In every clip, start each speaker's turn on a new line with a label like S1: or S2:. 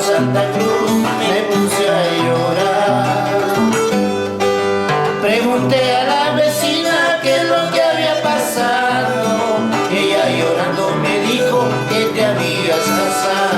S1: Santa Cruz me puse a llorar. Pregunté a la vecina qué es lo que había pasado. Ella llorando me dijo que te habías casado.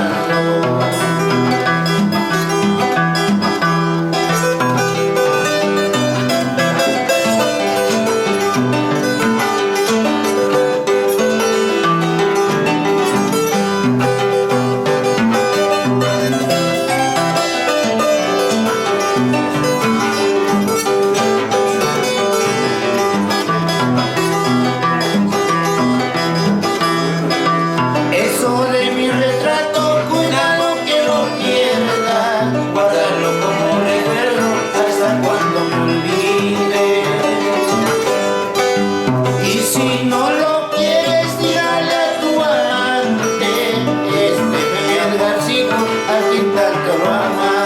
S1: Si no lo quieres, dígale a tu amante, este Garcito a quien tanto lo ama.